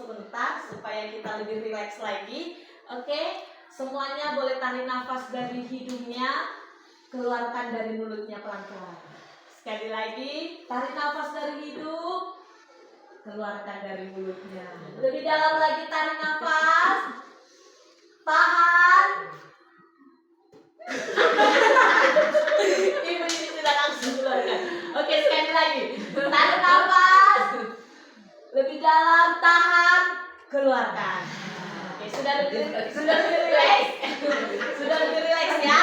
sebentar supaya kita lebih rileks lagi. Oke, semuanya boleh tarik nafas dari hidungnya, keluarkan dari mulutnya pelan-pelan. Sekali lagi, tarik nafas dari hidung, keluarkan dari mulutnya. Lebih dalam lagi, tarik nafas, tahan. Ibu ini sudah langsung keluarkan. Oke, sekali lagi, tarik nafas, lebih dalam, tahan, keluarkan. Oke, sudah lebih relax. Sudah lebih relax ya.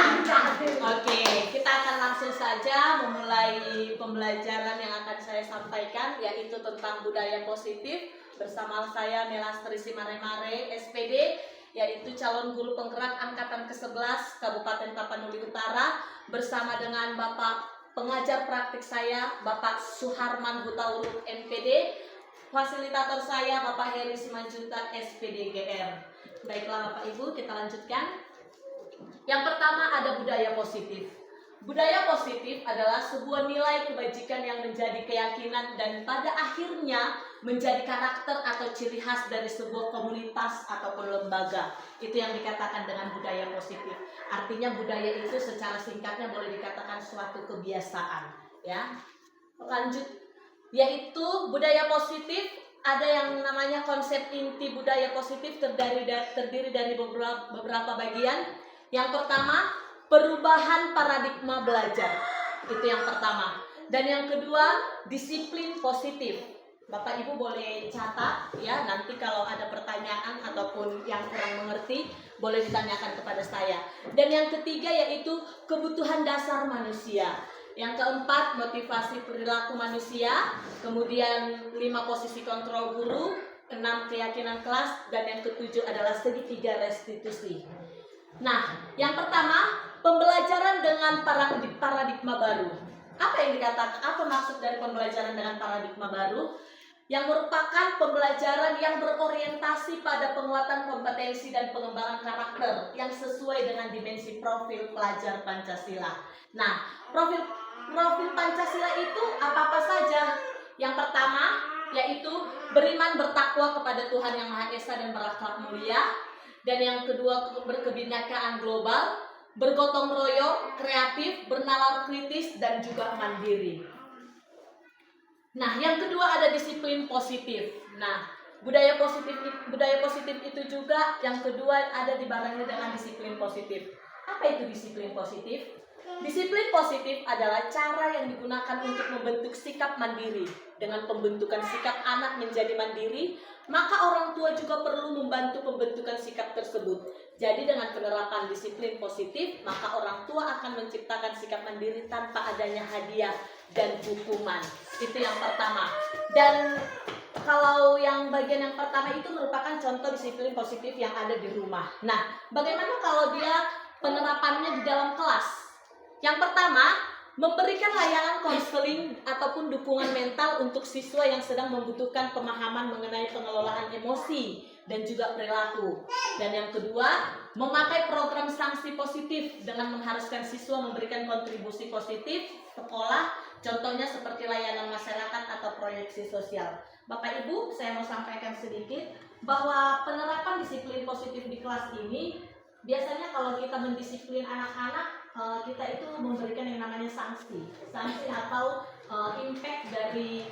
Oke, kita akan langsung saja memulai pembelajaran yang akan saya sampaikan, yaitu tentang budaya positif bersama saya Melastri Simaremare, SPD, yaitu calon guru penggerak angkatan ke-11 Kabupaten Tapanuli Utara, bersama dengan Bapak pengajar praktik saya Bapak Suharman Hutauruk MPD, fasilitator saya Bapak Heri Simanjuntak SPD GR. Baiklah Bapak Ibu, kita lanjutkan. Yang pertama ada budaya positif. Budaya positif adalah sebuah nilai kebajikan yang menjadi keyakinan dan pada akhirnya menjadi karakter atau ciri khas dari sebuah komunitas ataupun lembaga. Itu yang dikatakan dengan budaya positif. Artinya budaya itu secara singkatnya boleh dikatakan suatu kebiasaan. Ya, lanjut, yaitu budaya positif. Ada yang namanya konsep inti budaya positif terdiri dari beberapa bagian. Yang pertama, perubahan paradigma belajar. Itu yang pertama. Dan yang kedua, disiplin positif. Bapak Ibu boleh catat ya, nanti kalau ada pertanyaan ataupun yang kurang mengerti boleh ditanyakan kepada saya. Dan yang ketiga yaitu kebutuhan dasar manusia. Yang keempat, motivasi perilaku manusia. Kemudian 5 posisi kontrol guru, 6 keyakinan kelas, dan yang ketujuh adalah segitiga restitusi. Nah, yang pertama, pembelajaran dengan paradigma baru. Apa yang dikatakan? Apa maksud dari pembelajaran dengan paradigma baru? Yang merupakan pembelajaran yang berorientasi pada penguatan kompetensi dan pengembangan karakter yang sesuai dengan dimensi profil pelajar Pancasila. Nah, profil Pancasila itu apa-apa saja? Yang pertama, yaitu beriman bertakwa kepada Tuhan Yang Maha Esa dan berakhlak mulia. Dan yang kedua, berkebinekaan global, bergotong royong, kreatif, bernalar kritis, dan juga mandiri. Nah, yang kedua ada disiplin positif. Nah, budaya positif itu juga yang kedua ada dibarengi dengan disiplin positif. Apa itu disiplin positif? Disiplin positif adalah cara yang digunakan untuk membentuk sikap mandiri. Dengan pembentukan sikap anak menjadi mandiri, maka orang tua juga perlu membantu pembentukan sikap tersebut. Jadi dengan penerapan disiplin positif, maka orang tua akan menciptakan sikap mandiri tanpa adanya hadiah dan hukuman. Itu yang pertama. Dan kalau yang bagian yang pertama itu merupakan contoh disiplin positif yang ada di rumah. Nah, bagaimana kalau dia penerapannya di dalam kelas? Yang pertama, memberikan layanan konseling ataupun dukungan mental untuk siswa yang sedang membutuhkan pemahaman mengenai pengelolaan emosi dan juga perilaku. Dan yang kedua, memakai program sanksi positif dengan mengharuskan siswa memberikan kontribusi positif sekolah, contohnya seperti layanan masyarakat atau proyeksi sosial. Bapak Ibu, saya mau sampaikan sedikit bahwa penerapan disiplin positif di kelas ini biasanya kalau kita mendisiplin anak-anak, kita itu memberikan yang namanya sanksi atau impact dari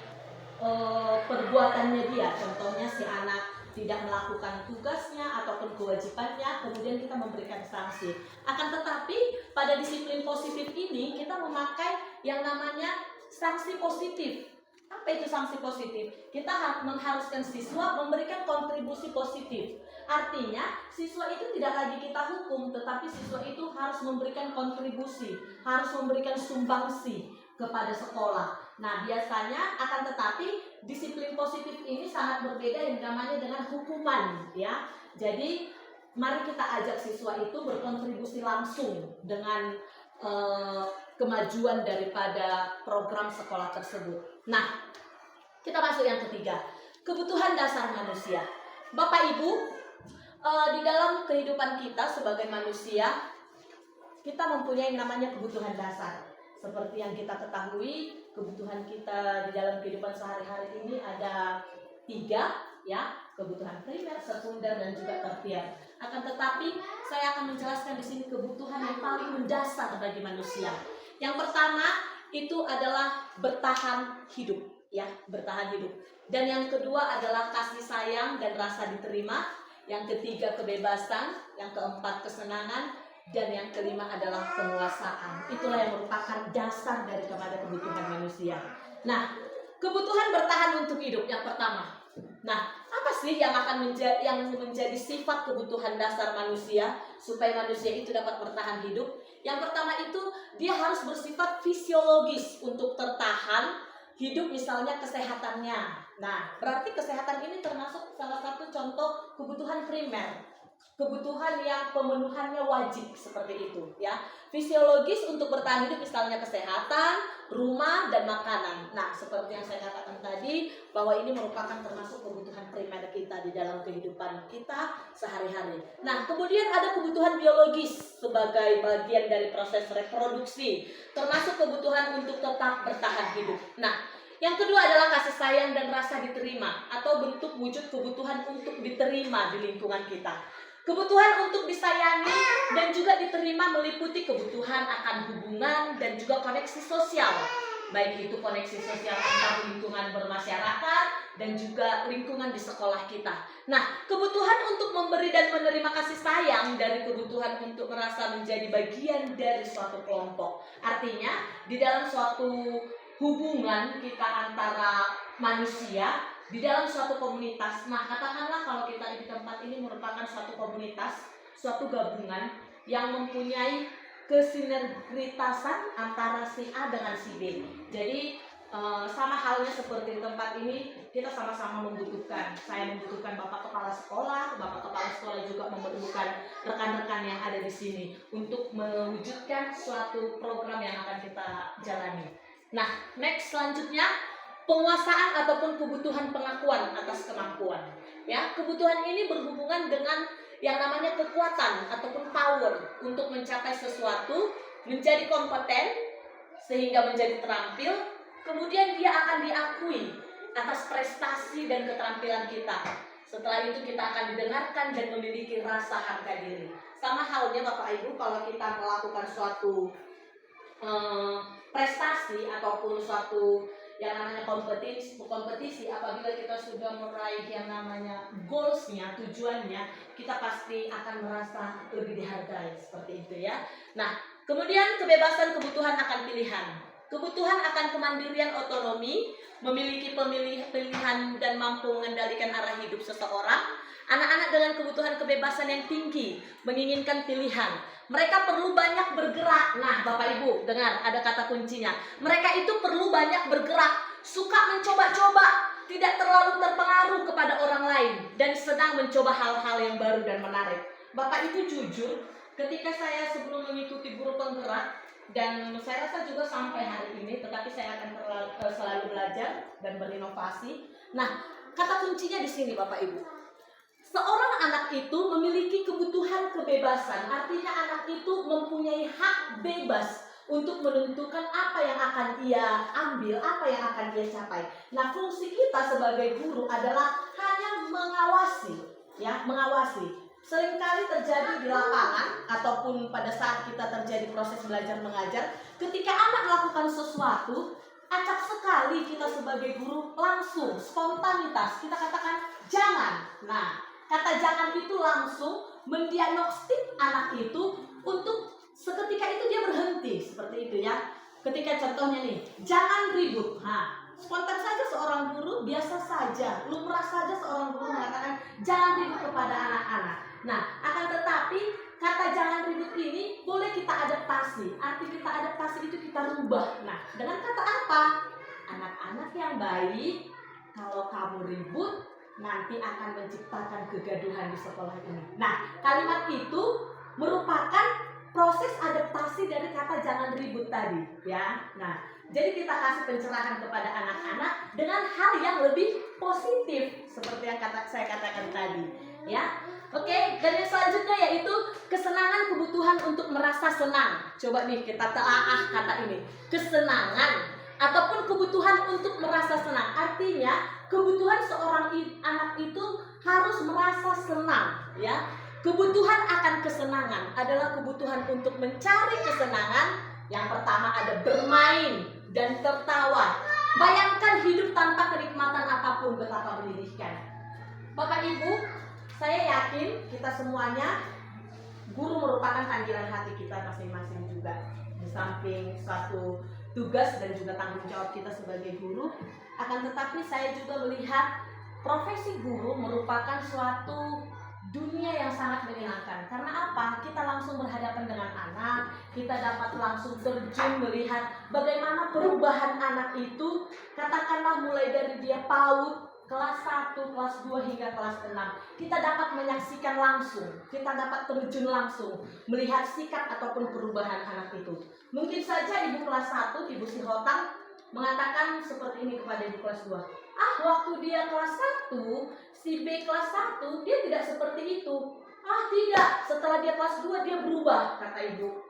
perbuatannya dia. Contohnya si anak tidak melakukan tugasnya ataupun kewajibannya, kemudian kita memberikan sanksi. Akan tetapi pada disiplin positif ini kita memakai yang namanya sanksi positif. Apa itu sanksi positif? Kita mengharuskan siswa memberikan kontribusi positif. Artinya siswa itu tidak lagi kita hukum, tetapi siswa itu harus memberikan kontribusi, harus memberikan sumbangsi kepada sekolah. Nah, biasanya akan tetapi disiplin positif ini sangat berbeda yang namanya dengan hukuman, ya. Jadi mari kita ajak siswa itu berkontribusi langsung dengan kemajuan daripada program sekolah tersebut. Nah, kita masuk yang ketiga, kebutuhan dasar manusia. Bapak Ibu, di dalam kehidupan kita sebagai manusia, kita mempunyai yang namanya kebutuhan dasar. Seperti yang kita ketahui, kebutuhan kita di dalam kehidupan sehari-hari ini ada 3, ya, kebutuhan primer, sekunder, dan juga tersier. Akan tetapi saya akan menjelaskan di sini kebutuhan yang paling mendasar bagi manusia. Yang pertama itu adalah bertahan hidup, ya, bertahan hidup. Dan yang kedua adalah kasih sayang dan rasa diterima. Yang ketiga kebebasan, yang keempat kesenangan, dan yang kelima adalah penguasaan. Itulah yang merupakan dasar daripada kebutuhan manusia. Nah, kebutuhan bertahan untuk hidup yang pertama. Nah, apa sih yang akan menjadi sifat kebutuhan dasar manusia supaya manusia itu dapat bertahan hidup? Yang pertama itu dia harus bersifat fisiologis untuk tertahan hidup, misalnya kesehatannya. Nah, berarti kesehatan ini termasuk salah satu contoh kebutuhan primer. Kebutuhan yang pemenuhannya wajib seperti itu, ya. Fisiologis untuk bertahan hidup misalnya kesehatan, rumah, dan makanan. Nah, seperti yang saya katakan tadi bahwa ini merupakan termasuk kebutuhan primer kita di dalam kehidupan kita sehari-hari. Nah, kemudian ada kebutuhan biologis sebagai bagian dari proses reproduksi, termasuk kebutuhan untuk tetap bertahan hidup. Nah, yang kedua adalah kasih sayang dan rasa diterima atau bentuk wujud kebutuhan untuk diterima di lingkungan kita. Kebutuhan untuk disayangi dan juga diterima meliputi kebutuhan akan hubungan dan juga koneksi sosial. Baik itu koneksi sosial antar lingkungan bermasyarakat dan juga lingkungan di sekolah kita. Nah, kebutuhan untuk memberi dan menerima kasih sayang dari kebutuhan untuk merasa menjadi bagian dari suatu kelompok. Artinya, di dalam suatu hubungan kita antara manusia, di dalam suatu komunitas. Nah, katakanlah kalau kita di tempat ini merupakan suatu komunitas, suatu gabungan yang mempunyai kesinergitasan antara si A dengan si B. Jadi sama halnya seperti di tempat ini, kita sama-sama membutuhkan. Saya membutuhkan Bapak Kepala Sekolah, Bapak Kepala Sekolah juga membutuhkan rekan-rekan yang ada di sini untuk mewujudkan suatu program yang akan kita jalani. Nah, next selanjutnya, penguasaan ataupun kebutuhan pengakuan atas kemampuan. Ya, kebutuhan ini berhubungan dengan yang namanya kekuatan ataupun power untuk mencapai sesuatu, menjadi kompeten sehingga menjadi terampil, kemudian dia akan diakui atas prestasi dan keterampilan kita. Setelah itu kita akan didengarkan dan memiliki rasa harga diri. Sama halnya Bapak Ibu kalau kita melakukan suatu prestasi ataupun suatu yang namanya kompetisi, apabila kita sudah meraih yang namanya goalsnya, tujuannya, kita pasti akan merasa lebih dihargai, seperti itu ya. Nah, kemudian kebebasan kebutuhan akan pilihan, kebutuhan akan kemandirian otonomi, memiliki pilihan dan mampu mengendalikan arah hidup seseorang. Anak-anak dengan kebutuhan kebebasan yang tinggi menginginkan pilihan. Mereka perlu banyak bergerak. Nah, Bapak Ibu, dengar, ada kata kuncinya. Mereka itu perlu banyak bergerak, suka mencoba-coba, tidak terlalu terpengaruh kepada orang lain, dan senang mencoba hal-hal yang baru dan menarik. Bapak Ibu jujur, ketika saya sebelum mengikuti guru penggerak, dan saya rasa juga sampai hari ini, tetapi saya akan selalu belajar dan berinovasi. Nah, kata kuncinya di sini Bapak Ibu. Seorang anak itu memiliki kebutuhan kebebasan, artinya anak itu mempunyai hak bebas untuk menentukan apa yang akan ia ambil, apa yang akan ia capai. Nah, fungsi kita sebagai guru adalah hanya mengawasi, ya, mengawasi. Seringkali terjadi di lapangan ataupun pada saat kita terjadi proses belajar mengajar, ketika anak melakukan sesuatu, acap sekali kita sebagai guru langsung spontanitas kita katakan jangan. Nah, kata jangan itu langsung mendiagnostik anak itu untuk seketika itu dia berhenti, seperti itu ya. Ketika contohnya nih, jangan ribut. Nah, spontan saja seorang guru, biasa saja, lumrah saja seorang guru mengatakan jangan ribut kepada anak-anak. Nah, akan tetapi kata jangan ribut ini boleh kita adaptasi. Arti kita adaptasi itu kita rubah. Nah, dengan kata apa? Anak-anak yang baik, kalau kamu ribut, nanti akan menciptakan kegaduhan di sekolah ini. Nah, kalimat itu merupakan proses adaptasi dari kata jangan ribut tadi, ya. Nah, jadi kita kasih pencerahan kepada anak-anak dengan hal yang lebih positif seperti yang saya katakan tadi, ya. Oke, dan yang selanjutnya yaitu kesenangan, kebutuhan untuk merasa senang. Coba nih kita telaah kata ini. Kesenangan ataupun kebutuhan untuk merasa senang. Artinya kebutuhan seorang anak itu harus merasa senang, ya. Kebutuhan akan kesenangan adalah kebutuhan untuk mencari kesenangan. Yang pertama ada bermain dan tertawa. Bayangkan hidup tanpa kenikmatan apapun betapa menyedihkan. Bapak Ibu, saya yakin kita semuanya, guru merupakan panggilan hati kita masing-masing juga. Di samping satu tugas dan juga tanggung jawab kita sebagai guru, akan tetapi saya juga melihat profesi guru merupakan suatu dunia yang sangat menyenangkan. Karena apa? Kita langsung berhadapan dengan anak, kita dapat langsung terjun melihat bagaimana perubahan anak itu, katakanlah mulai dari dia PAUD, kelas 1, kelas 2 hingga kelas 6. Kita dapat menyaksikan langsung, kita dapat terjun langsung melihat sikap ataupun perubahan anak itu. Mungkin saja ibu kelas 1, ibu si Hotang mengatakan seperti ini kepada ibu kelas 2. Waktu dia kelas 1, si B kelas 1, dia tidak seperti itu. Tidak, setelah dia kelas 2 dia berubah, kata ibu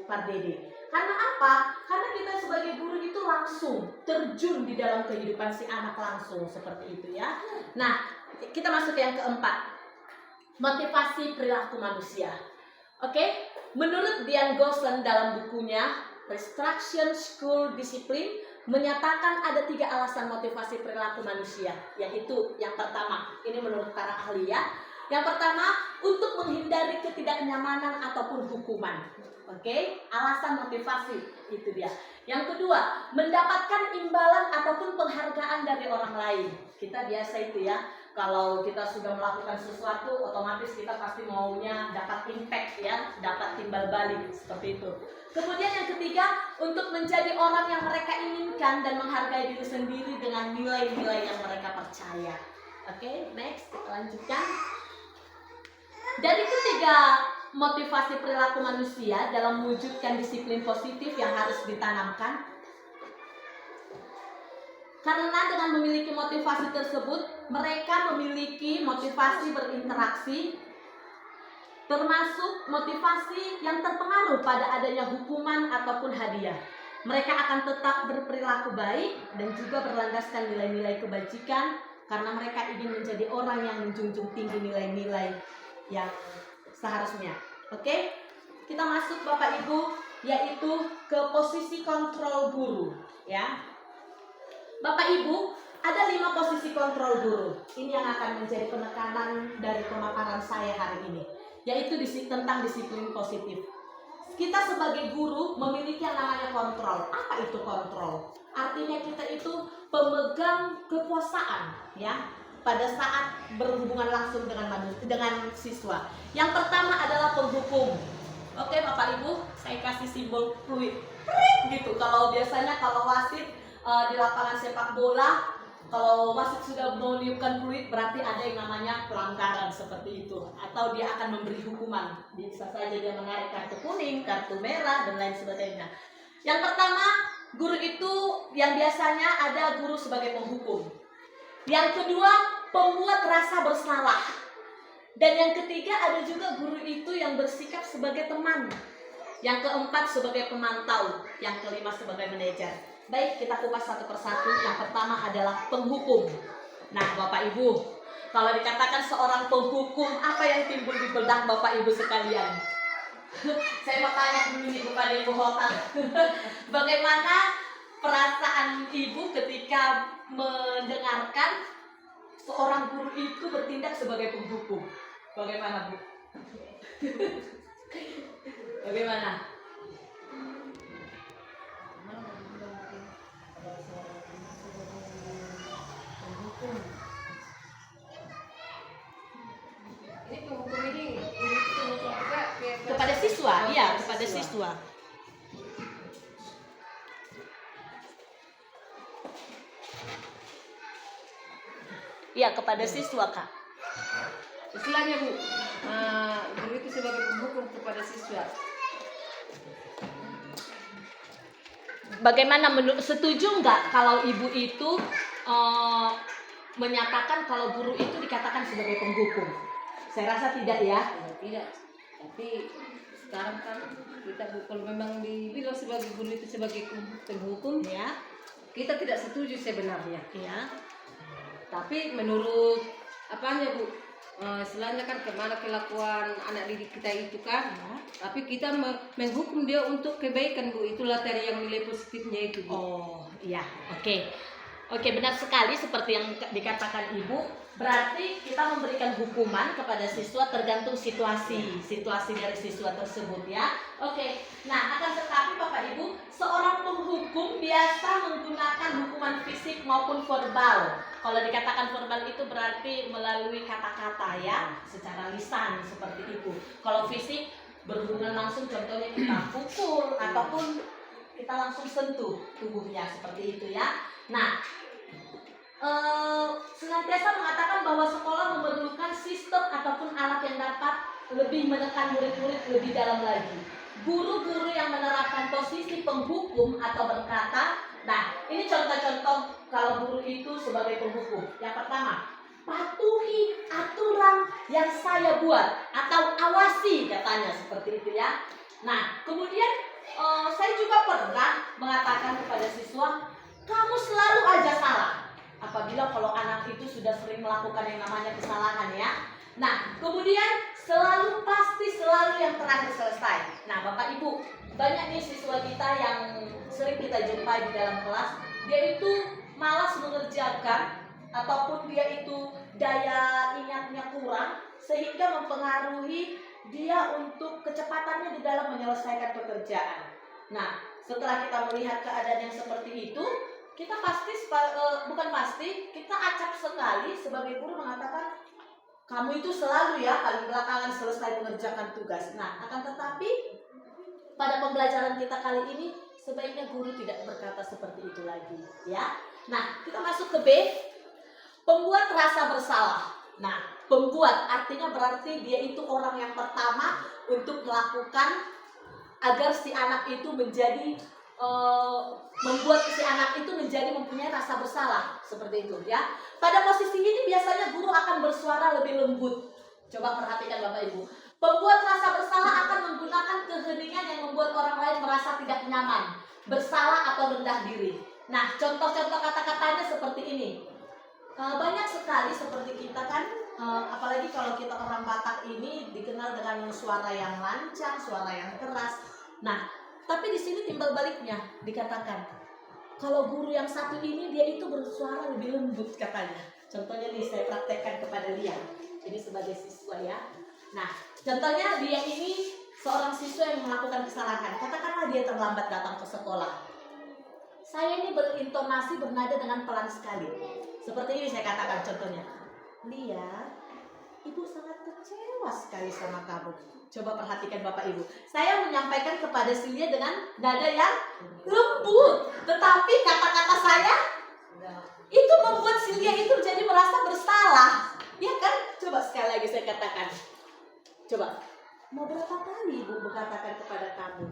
Pardede. Karena apa? Karena kita sebagai guru itu langsung terjun di dalam kehidupan si anak langsung seperti itu, ya. Nah, kita masuk yang keempat. Motivasi perilaku manusia. Oke? Menurut Dian Gosling dalam bukunya Restriction School Discipline menyatakan ada 3 alasan motivasi perilaku manusia, yaitu yang pertama, ini menurut para ahli, ya. Yang pertama, untuk menghindari ketidaknyamanan ataupun hukuman. Oke, alasan motivasi itu dia. Yang kedua, mendapatkan imbalan ataupun penghargaan dari orang lain. Kita biasa itu, ya. Kalau kita sudah melakukan sesuatu, otomatis kita pasti maunya dapat impact, ya, dapat timbal balik seperti itu. Kemudian yang ketiga, untuk menjadi orang yang mereka inginkan dan menghargai diri sendiri dengan nilai-nilai yang mereka percaya. Oke, next, kita lanjutkan. Dari ketiga motivasi perilaku manusia dalam mewujudkan disiplin positif yang harus ditanamkan. Karena dengan memiliki motivasi tersebut, mereka memiliki motivasi berinteraksi, termasuk motivasi yang terpengaruh pada adanya hukuman ataupun hadiah. Mereka akan tetap berperilaku baik dan juga berlandaskan nilai-nilai kebajikan karena mereka ingin menjadi orang yang menjunjung tinggi nilai-nilai yang seharusnya. Oke? Kita masuk Bapak Ibu, yaitu ke posisi kontrol guru, ya. Bapak Ibu, ada 5 posisi kontrol guru. Ini yang akan menjadi penekanan dari pemaparan saya hari ini, yaitu tentang disiplin positif. Kita sebagai guru memiliki yang namanya kontrol. Apa itu kontrol? Artinya kita itu pemegang kekuasaan, ya, pada saat berhubungan langsung dengan siswa. Yang pertama adalah penghukum. Oke Bapak Ibu, saya kasih simbol fluid gitu. Kalau biasanya kalau wasit di lapangan sepak bola, kalau wasit sudah meniupkan fluid berarti ada yang namanya pelanggaran seperti itu, atau dia akan memberi hukuman. Bisa saja dia menarik kartu kuning, kartu merah, dan lain sebagainya. Yang pertama, guru itu yang biasanya ada guru sebagai penghukum. Yang kedua, pembuat rasa bersalah. Dan yang ketiga, ada juga guru itu yang bersikap sebagai teman. Yang keempat, sebagai pemantau. Yang kelima, sebagai manajer. Baik, kita kupas satu persatu. Yang pertama adalah penghukum. Nah, Bapak Ibu, kalau dikatakan seorang penghukum, apa yang timbul di benak Bapak Ibu sekalian? Saya mau tanya dulu nih kepada Ibu Hotang. Bagaimana perasaan Ibu ketika mendengarkan seorang guru itu bertindak sebagai penghukum? Bagaimana, Bu? Bagaimana? Ini penghukum ini juga Kepada siswa, iya, kepada siswa. Iya, kepada siswa, Kak. Istilahnya Bu, guru itu sebagai penghukum kepada siswa. Bagaimana setuju nggak kalau ibu itu menyatakan kalau guru itu dikatakan sebagai penghukum? Saya rasa tidak, ya. Tidak, tapi sekarang kan kita Bu, kalau memang dibilang sebagai guru itu sebagai penghukum, Ya, kita tidak setuju sebenarnya. ya, Tapi menurut apanya Bu? Istilahnya kan kemana kelakuan anak didik kita itu kan. ya. Tapi kita menghukum dia untuk kebaikan Bu. Itulah tadi yang nilai positifnya itu Bu. Oh, iya, oke. Oke, benar sekali seperti yang dikatakan Ibu. Berarti kita memberikan hukuman kepada siswa tergantung situasi dari siswa tersebut ya. Oke, nah akan tetapi Bapak Ibu, seorang penghukum biasa menggunakan hukuman fisik maupun verbal. Kalau dikatakan verbal itu berarti melalui kata-kata ya, secara lisan seperti itu. Kalau fisik berhubungan langsung, contohnya kita pukul ataupun kita langsung sentuh tubuhnya seperti itu ya. Nah, senantiasa mengatakan bahwa sekolah memerlukan sistem ataupun alat yang dapat lebih menekan murid-murid lebih dalam lagi. Guru-guru yang menerapkan posisi penghukum atau berkata, nah ini contoh-contoh kalau guru itu sebagai penghukum. Yang pertama, patuhi aturan yang saya buat atau awasi katanya seperti itu ya. Nah kemudian saya juga pernah mengatakan kepada siswa, kamu selalu aja salah. Apabila kalau anak itu sudah sering melakukan yang namanya kesalahan ya. Nah kemudian selalu yang terakhir selesai. Nah Bapak Ibu, banyak nih siswa kita yang sering kita jumpai di dalam kelas, dia itu malas mengerjakan ataupun dia itu daya ingatnya kurang sehingga mempengaruhi dia untuk kecepatannya di dalam menyelesaikan pekerjaan. Nah setelah kita melihat keadaan yang seperti itu, kita kita acap sekali sebagai guru mengatakan kamu itu selalu ya paling belakangan selesai mengerjakan tugas. Nah akan tetapi pada pembelajaran kita kali ini sebaiknya guru tidak berkata seperti itu lagi ya. Nah kita masuk ke B, pembuat rasa bersalah. Nah pembuat artinya berarti dia itu orang yang pertama untuk melakukan agar si anak itu menjadi membuat si anak itu menjadi mempunyai rasa bersalah seperti itu ya. Pada posisi ini biasanya guru akan bersuara lebih lembut. Coba perhatikan Bapak Ibu. Pembuat rasa bersalah akan menggunakan keheningan yang membuat orang lain merasa tidak nyaman, bersalah atau rendah diri. Nah, contoh-contoh kata-katanya seperti ini. Banyak sekali seperti kita kan, apalagi kalau kita orang Batak ini dikenal dengan suara yang lancang, suara yang keras. Nah, tapi di sini timbal baliknya dikatakan kalau guru yang satu ini dia itu bersuara lebih lembut katanya. Contohnya nih saya praktekkan kepada Lia. Ini sebagai siswa ya. Nah, contohnya dia ini seorang siswa yang melakukan kesalahan. Katakanlah dia terlambat datang ke sekolah. Saya ini berintonasi bernada dengan pelan sekali. Seperti ini saya katakan contohnya. Lia, Ibu sangat kecewa sekali sama kamu. Coba perhatikan Bapak Ibu. Saya menyampaikan kepada Silia dengan nada yang lembut. Tetapi kata-kata saya itu membuat Silia itu jadi merasa bersalah. Ya kan? Coba sekali lagi saya katakan. Coba. Mau berapa kali Ibu berkatakan kepada kamu?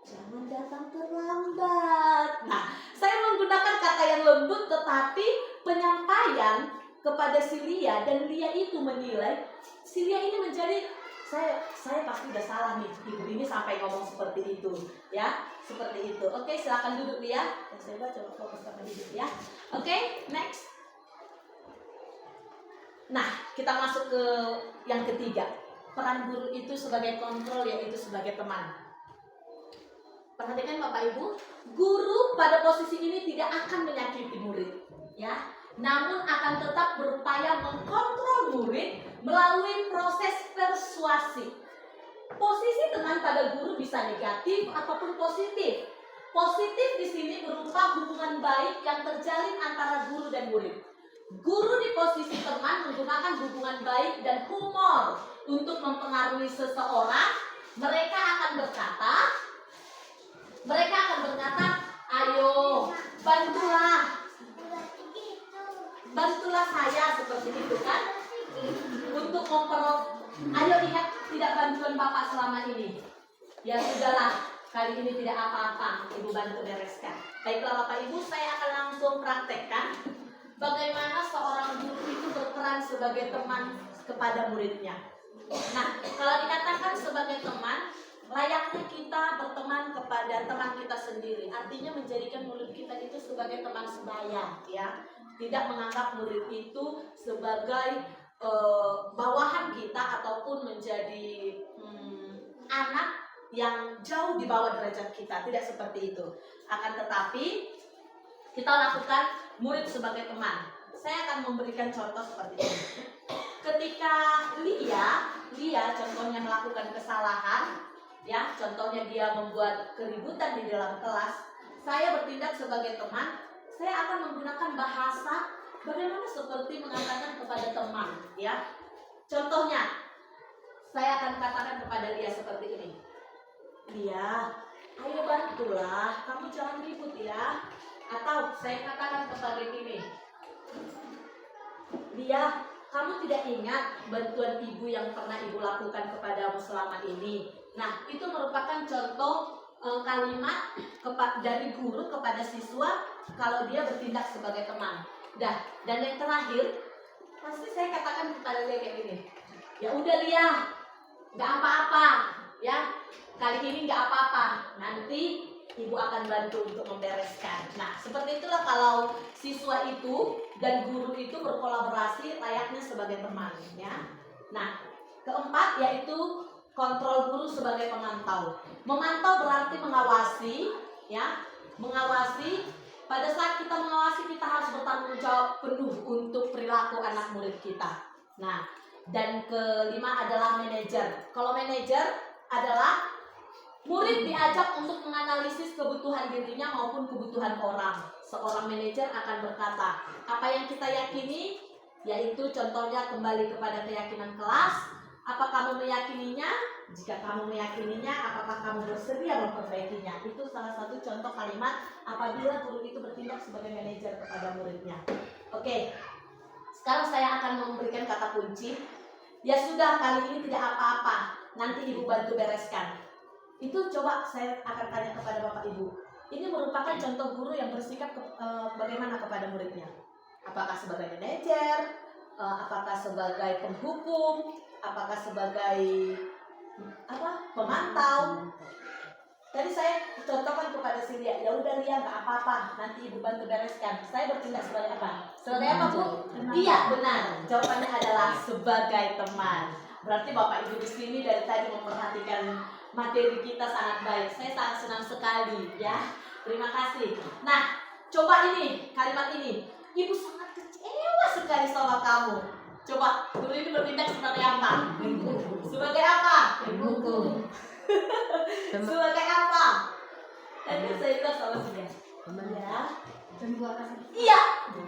Jangan datang terlambat. Nah, saya menggunakan kata yang lembut tetapi penyampaian kepada Silia dan Lia itu menilai Silia ini menjadi saya pasti udah salah nih, ibu ini sampai ngomong seperti itu, ya, seperti itu. Oke, silakan duduk Lia. Saya coba fokus sama duduk ya. Oke, next. Nah, kita masuk ke yang ketiga. Peran guru itu sebagai kontrol, yaitu sebagai teman. Perhatikan Bapak Ibu, guru pada posisi ini tidak akan menyakiti murid, ya. Namun akan tetap berupaya mengkontrol murid melalui proses persuasi. Posisi teman pada guru bisa negatif ataupun positif. Positif di sini berupa hubungan baik yang terjalin antara guru dan murid. Guru di posisi teman menggunakan hubungan baik dan humor untuk mempengaruhi seseorang. Mereka akan berkata, ayo bantulah saya seperti itu kan, untuk ayo ingat tidak bantuan Bapak selama ini. Ya sudahlah, kali ini tidak apa-apa, Ibu bantu bereskan. Baiklah Bapak Ibu, saya akan langsung praktekkan bagaimana seorang guru itu berperan sebagai teman kepada muridnya. Nah, kalau dikatakan sebagai teman, layaknya kita berteman kepada teman kita sendiri. Artinya menjadikan murid kita itu sebagai teman sebaya, ya. Tidak menganggap murid itu sebagai bawahan kita ataupun menjadi anak yang jauh di bawah derajat kita. Tidak seperti itu. Akan tetapi kita lakukan murid sebagai teman. Saya akan memberikan contoh seperti ini. Ketika Lia contohnya melakukan kesalahan, ya, contohnya dia membuat keributan di dalam kelas, saya bertindak sebagai teman, saya akan menggunakan bahasa bagaimana seperti mengatakan kepada teman, ya. Contohnya, saya akan katakan kepada Lia seperti ini. Lia, ayo bantulah, kamu jangan ribut ya. Atau saya katakan kepada gini, Lia, kamu tidak ingat bantuan ibu yang pernah ibu lakukan kepadamu selama ini. Nah, itu merupakan contoh kalimat dari guru kepada siswa kalau dia bertindak sebagai teman. Dan yang terakhir, pasti saya katakan kepada Lia kayak gini. Ya udah Lia, nggak apa-apa, ya. Kali ini nggak apa-apa. Nanti ibu akan bantu untuk membereskan. Nah, seperti itulah kalau siswa itu dan guru itu berkolaborasi layaknya sebagai teman, ya. Nah, keempat yaitu kontrol guru sebagai pemantau. Memantau berarti mengawasi, ya. Mengawasi, pada saat kita mengawasi kita harus bertanggung jawab penuh untuk perilaku anak murid kita. Nah, dan kelima adalah manajer. Kalau manajer adalah murid diajak untuk menganalisis kebutuhan dirinya maupun kebutuhan orang. Seorang manajer akan berkata, apa yang kita yakini, yaitu contohnya kembali kepada keyakinan kelas. Apa kamu meyakininya? Jika kamu meyakininya, apakah kamu bersedia memperbaikinya? Itu salah satu contoh kalimat apabila guru itu bertindak sebagai manajer kepada muridnya. Oke, sekarang saya akan memberikan kata kunci. Ya sudah, kali ini tidak apa-apa, nanti ibu bantu bereskan. Itu coba saya akan tanya kepada Bapak Ibu. Ini merupakan contoh guru yang bersikap bagaimana kepada muridnya. Apakah sebagai manajer, apakah sebagai penghukum, apakah sebagai pemantau. Tadi saya contohkan kepada si Lia, ya udah Lia nggak apa-apa, nanti ibu bantu bereskan. Saya bertindak sebagai apa? Sebagai apa Bu? Iya benar. Jawabannya adalah sebagai teman. Berarti Bapak Ibu di sini dari tadi memperhatikan materi kita sangat baik. Saya sangat senang sekali, ya. Terima kasih. Nah, coba ini kalimat ini. Ibu sangat kecewa sekali sama kamu. Coba guru ini bertindak sebagai apa? Sebagai apa? Penghukum. Sebagai apa? Tadi saya bilang sama dia. Ya. Iya,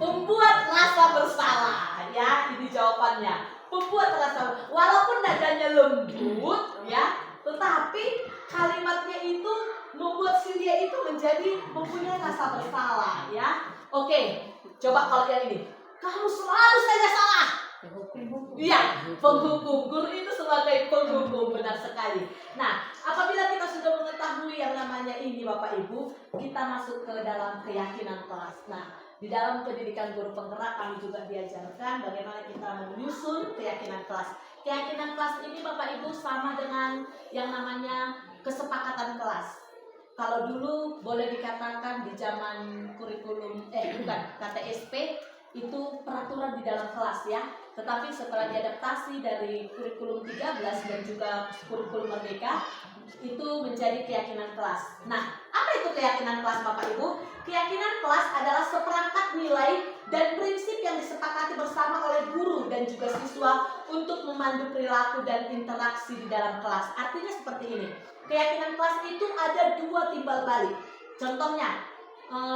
membuat rasa bersalah. Ya, ini jawabannya. Membuat rasa, walaupun nadanya lembut, ya. Tetapi kalimatnya itu membuat si Lia itu menjadi mempunyai rasa bersalah, ya. Oke, coba kalau yang ini. Kamu selalu saja salah. Iya, penghukum. Guru itu sebagai penghukum, benar sekali. Nah, apabila kita sudah mengetahui yang namanya ini Bapak Ibu, kita masuk ke dalam keyakinan kelas. Nah, di dalam pendidikan guru penggerak kami juga diajarkan bagaimana kita menyusun keyakinan kelas. Keyakinan kelas ini Bapak Ibu sama dengan yang namanya kesepakatan kelas. Kalau dulu boleh dikatakan di zaman kurikulum KTSP itu peraturan di dalam kelas, ya. Tetapi setelah diadaptasi dari kurikulum 13 dan juga kurikulum Merdeka itu menjadi keyakinan kelas. Nah, apa itu keyakinan kelas Bapak Ibu? Keyakinan kelas adalah seperangkat nilai dan prinsip yang disepakati bersama oleh guru dan juga siswa untuk memandu perilaku dan interaksi di dalam kelas. Artinya seperti ini. Keyakinan kelas itu ada dua timbal balik. Contohnya,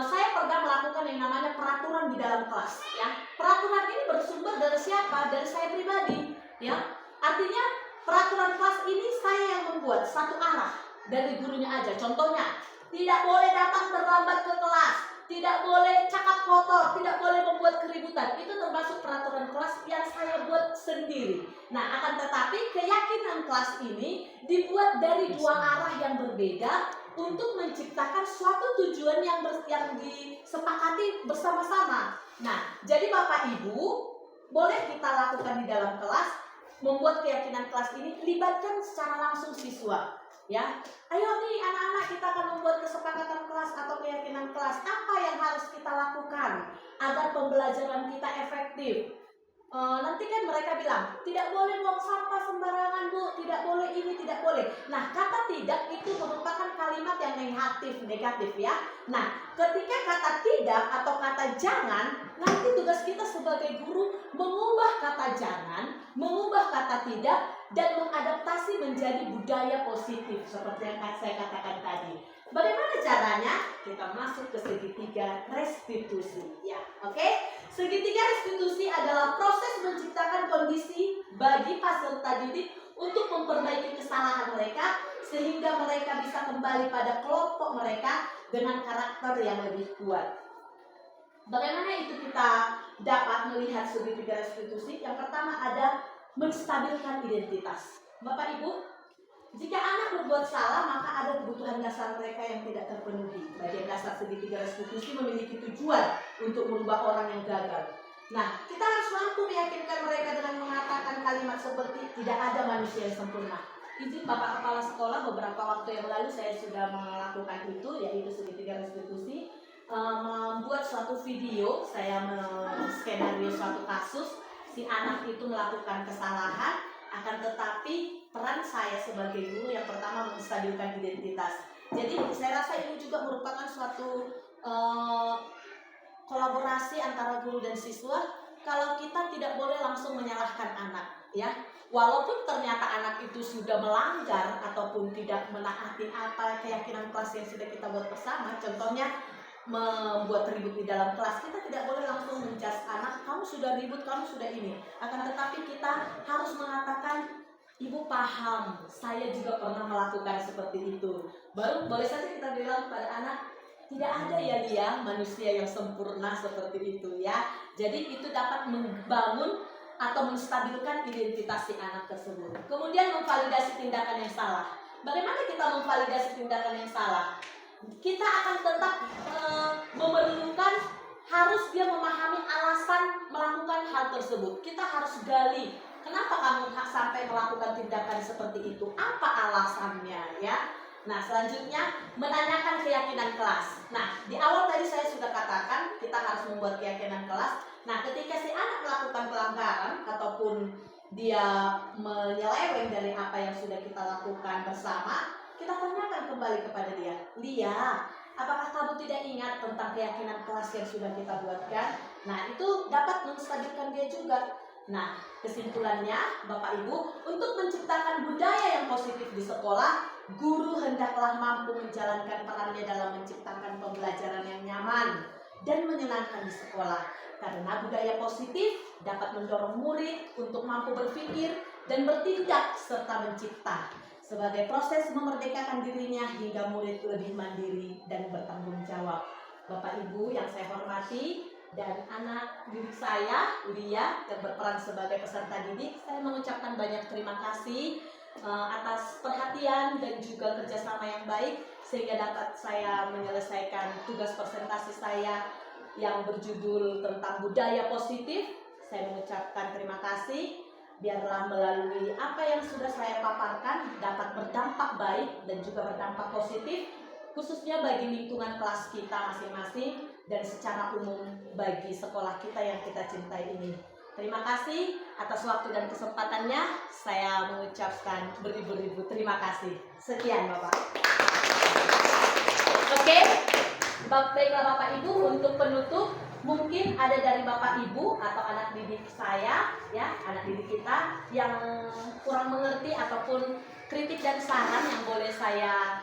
saya pernah melakukan yang namanya peraturan di dalam kelas, ya. Peraturan ini bersumber dari siapa? Dari saya pribadi, ya. Artinya peraturan kelas ini saya yang membuat satu arah dari gurunya aja. Contohnya, tidak boleh datang terlambat ke kelas, tidak boleh cakap kotor, tidak boleh membuat keributan. Itu termasuk peraturan kelas yang saya buat sendiri. Nah, akan tetapi keyakinan kelas ini dibuat dari dua arah yang berbeda untuk menciptakan suatu tujuan yang disepakati bersama-sama. Nah, jadi Bapak Ibu, boleh kita lakukan di dalam kelas, membuat keyakinan kelas ini, libatkan secara langsung siswa. Ya, ayo nih anak-anak, kita akan membuat kesepakatan kelas atau keyakinan kelas. Apa yang harus kita lakukan agar pembelajaran kita efektif? Nanti kan mereka bilang tidak boleh buang sampah sembarangan Bu, tidak boleh ini, tidak boleh. Nah, kata tidak itu merupakan kalimat yang negatif ya. Nah, ketika kata tidak atau kata jangan, nanti tugas kita sebagai guru mengubah kata jangan, mengubah kata tidak, dan mengadaptasi menjadi budaya positif seperti yang saya katakan tadi. Bagaimana caranya? Kita masuk ke segitiga restitusi ya. Oke? Segitiga restitusi adalah proses menciptakan kondisi bagi peserta didik untuk memperbaiki kesalahan mereka sehingga mereka bisa kembali pada kelompok mereka dengan karakter yang lebih kuat. Bagaimana itu kita dapat melihat segitiga restitusi? Yang pertama ada menstabilkan identitas. Bapak Ibu, jika anak berbuat salah, maka ada kebutuhan dasar mereka yang tidak terpenuhi. Bagian dasar segitiga restitusi memiliki tujuan untuk merubah orang yang gagal. Nah, kita harus mampu meyakinkan mereka dengan mengatakan kalimat seperti tidak ada manusia yang sempurna. Izin Bapak Kepala Sekolah, beberapa waktu yang lalu saya sudah melakukan itu, yaitu segitiga restitusi. Membuat suatu video, saya menskenario suatu kasus, si anak itu melakukan kesalahan, akan tetapi peran saya sebagai guru yang pertama menstabilkan identitas. Jadi saya rasa ini juga merupakan suatu kolaborasi antara guru dan siswa. Kalau kita tidak boleh langsung menyalahkan anak, ya. Walaupun ternyata anak itu sudah melanggar ataupun tidak menaati apa keyakinan kelas yang sudah kita buat bersama, contohnya membuat ribut di dalam kelas, kita tidak boleh langsung menjudge anak, kamu sudah ribut, kamu sudah ini. Akan tetapi kita harus mengatakan, Ibu paham, saya juga pernah melakukan seperti itu. Baru boleh saja kita bilang pada anak, tidak ada ya dia manusia yang sempurna seperti itu ya. Jadi itu dapat membangun atau menstabilkan identitas si anak tersebut. Kemudian memvalidasi tindakan yang salah. Bagaimana kita memvalidasi tindakan yang salah? Kita akan tetap memerlukan harus dia memahami alasan melakukan hal tersebut. Kita harus gali, kenapa kamu sampai melakukan tindakan seperti itu? Apa alasannya ya? Nah, selanjutnya menanyakan keyakinan kelas. Nah, di awal tadi saya sudah katakan kita harus membuat keyakinan kelas. Nah, ketika si anak melakukan pelanggaran ataupun dia menyeleweng dari apa yang sudah kita lakukan bersama, kita tanyakan kembali kepada dia, Lia, apakah kamu tidak ingat tentang keyakinan kelas yang sudah kita buatkan? Nah, itu dapat menstabilkan dia juga. Nah, kesimpulannya, Bapak Ibu, untuk menciptakan budaya yang positif di sekolah, guru hendaklah mampu menjalankan perannya dalam menciptakan pembelajaran yang nyaman dan menyenangkan di sekolah. Karena budaya positif dapat mendorong murid untuk mampu berpikir dan bertindak serta mencipta. Sebagai proses memerdekakan dirinya hingga murid lebih mandiri dan bertanggung jawab. Bapak Ibu yang saya hormati dan anak didik saya, Lia, yang berperan sebagai peserta didik, saya mengucapkan banyak terima kasih atas perhatian dan juga kerjasama yang baik sehingga dapat saya menyelesaikan tugas presentasi saya yang berjudul tentang budaya positif. Saya mengucapkan terima kasih. Biarlah melalui apa yang sudah saya paparkan dapat berdampak baik dan juga berdampak positif, khususnya bagi lingkungan kelas kita masing-masing dan secara umum bagi sekolah kita yang kita cintai ini. Terima kasih atas waktu dan kesempatannya. Saya mengucapkan beribu-ribu terima kasih. Sekian Bapak. Oke, baiklah Bapak Ibu, untuk penutup mungkin ada dari Bapak Ibu atau anak didik saya, ya, anak didik kita yang kurang mengerti ataupun kritik dan saran yang boleh saya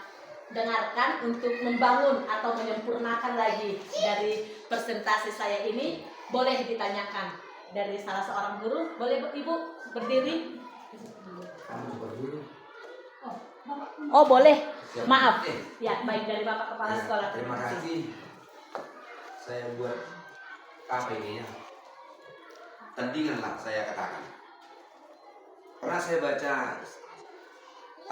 dengarkan untuk membangun atau menyempurnakan lagi dari presentasi saya ini, boleh ditanyakan dari salah seorang guru. Boleh Ibu berdiri? Oh boleh, maaf. Ya, baik, dari Bapak Kepala Sekolah. Terima kasih. Saya buat apa ini ya? Tandinganlah saya katakan. Pernah saya baca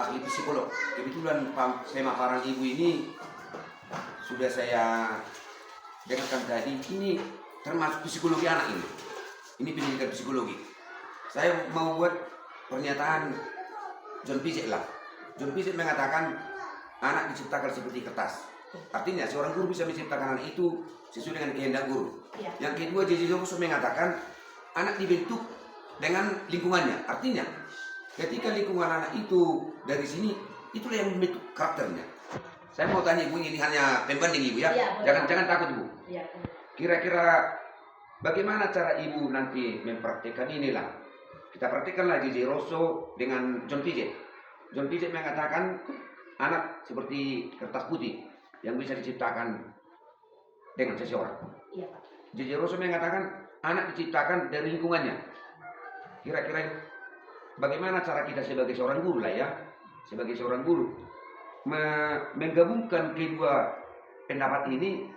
ahli psikolog. Kebetulan pemaparan ibu ini sudah saya dengarkan tadi. Ini termasuk psikologi anak ini. Ini pendidikan psikologi. Saya mau buat pernyataan John Piaget lah. John Piaget mengatakan anak diciptakan seperti kertas. Artinya seorang guru bisa menciptakan anak itu sesuai dengan kehendak guru. Ya. Yang kedua, J.J. Rousseau mengatakan anak dibentuk dengan lingkungannya. Artinya ketika lingkungan anak itu dari sini, itulah yang membentuk karakternya. Saya mau tanya Ibu, ini hanya pembanding Ibu ya. Iya, boleh. Jangan takut Ibu. Ya. Kira-kira bagaimana cara Ibu nanti mempraktikkan inilah? Kita praktikkanlah J.J. Rousseau dengan John Piaget. John Piaget mengatakan anak seperti kertas putih yang bisa diciptakan dengan seseorang. Iya, Pak. J.J. Rousseau mengatakan anak diciptakan dari lingkungannya. Kira-kira bagaimana cara kita sebagai seorang guru lah ya, sebagai seorang guru menggabungkan kedua pendapat ini,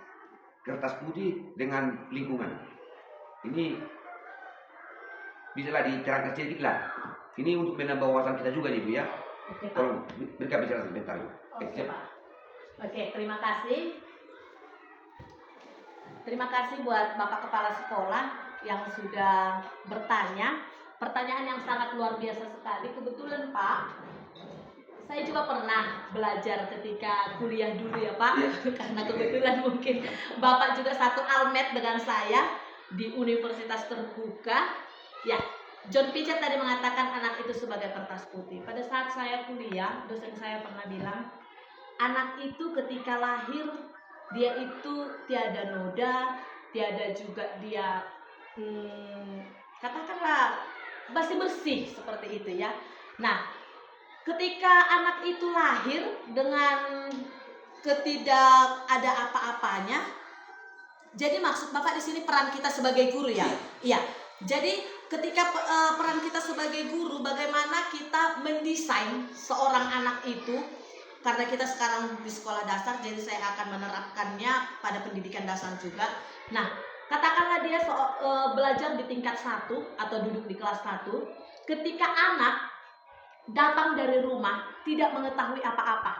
kertas putih dengan lingkungan. Ini bisalah diterangkan sedikit lah. Ini untuk menambah wawasan kita juga nih Bu ya. Oke, Pak. Tolong mereka bicara sebentar. Oke, Pak. Oke, terima kasih. Terima kasih buat Bapak Kepala Sekolah yang sudah bertanya. Pertanyaan yang sangat luar biasa sekali. Kebetulan Pak, saya juga pernah belajar ketika kuliah dulu ya Pak. Karena kebetulan mungkin Bapak juga satu almet dengan saya di Universitas Terbuka. Ya, John Piaget tadi mengatakan anak itu sebagai kertas putih. Pada saat saya kuliah, dosen saya pernah bilang, anak itu ketika lahir, dia itu tiada noda, tiada juga dia katakanlah bersih seperti itu ya. Nah, ketika anak itu lahir dengan ketidak ada apa-apanya, jadi maksud Bapak di sini peran kita sebagai guru ya? Iya. Jadi ketika peran kita sebagai guru, bagaimana kita mendesain seorang anak itu, karena kita sekarang di sekolah dasar, jadi saya akan menerapkannya pada pendidikan dasar juga. Nah, katakanlah dia belajar di tingkat 1 atau duduk di kelas 1, ketika anak datang dari rumah tidak mengetahui apa-apa,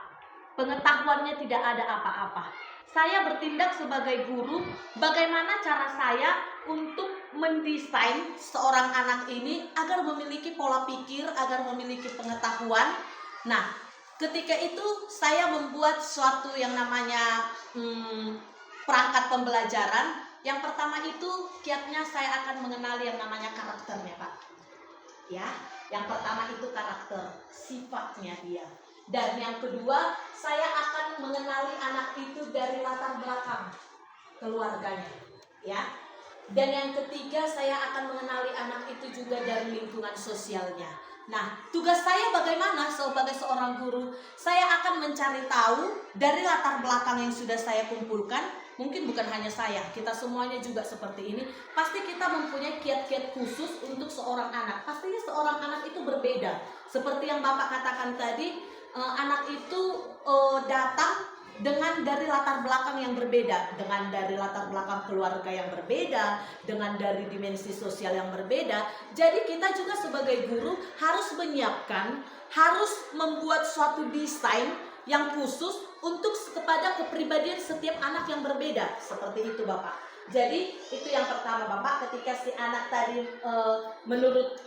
pengetahuannya tidak ada apa-apa, saya bertindak sebagai guru, bagaimana cara saya untuk mendesain seorang anak ini agar memiliki pola pikir, agar memiliki pengetahuan. Nah, ketika itu saya membuat suatu yang namanya perangkat pembelajaran. Yang pertama itu kiatnya saya akan mengenali yang namanya karakternya Pak. Ya, yang pertama itu karakter, sifatnya dia. Dan yang kedua, saya akan mengenali anak itu dari latar belakang keluarganya, ya. Dan yang ketiga, saya akan mengenali anak itu juga dari lingkungan sosialnya. Nah, tugas saya bagaimana sebagai seorang guru? Saya akan mencari tahu dari latar belakang yang sudah saya kumpulkan. Mungkin bukan hanya saya, kita semuanya juga seperti ini. Pasti kita mempunyai kiat-kiat khusus untuk seorang anak. Pastinya seorang anak itu berbeda. Seperti yang Bapak katakan tadi, anak itu datang dengan dari latar belakang yang berbeda, dengan dari latar belakang keluarga yang berbeda, dengan dari dimensi sosial yang berbeda. Jadi kita juga sebagai guru harus menyiapkan, harus membuat suatu desain yang khusus untuk kepada kepribadian setiap anak yang berbeda. Seperti itu Bapak. Jadi itu yang pertama Bapak, ketika si anak tadi menurut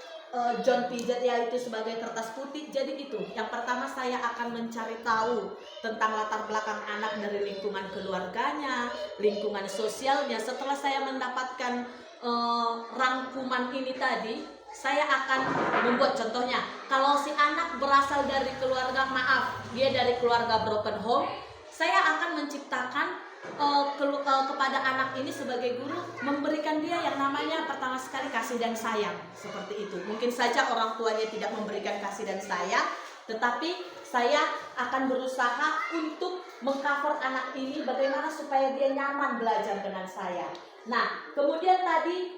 John Piaget yaitu sebagai kertas putih. Jadi itu yang pertama, saya akan mencari tahu tentang latar belakang anak dari lingkungan keluarganya, lingkungan sosialnya. Setelah saya mendapatkan rangkuman ini tadi, saya akan membuat contohnya. Kalau si anak berasal dari keluarga, dia dari keluarga broken home, saya akan menciptakan kepada anak ini sebagai guru, memberikan dia yang namanya pertama sekali kasih dan sayang. Seperti itu. Mungkin saja orang tuanya tidak memberikan kasih dan sayang, tetapi saya akan berusaha untuk mengcover anak ini bagaimana supaya dia nyaman belajar dengan saya. Nah, kemudian tadi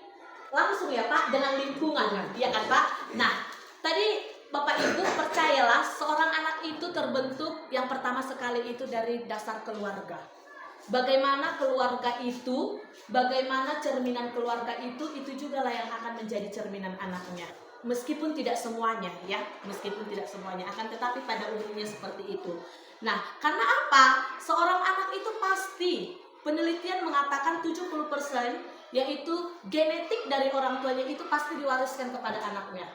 langsung ya Pak dengan lingkungan, ya kan Pak? Nah, tadi Bapak Ibu percayalah, seorang anak itu terbentuk yang pertama sekali itu dari dasar keluarga. Bagaimana keluarga itu, bagaimana cerminan keluarga itu juga lah yang akan menjadi cerminan anaknya. Meskipun tidak semuanya ya, meskipun tidak semuanya, akan tetapi pada umumnya seperti itu. Nah, karena apa? Seorang anak itu pasti, penelitian mengatakan 70% yaitu genetik dari orang tuanya itu pasti diwariskan kepada anaknya.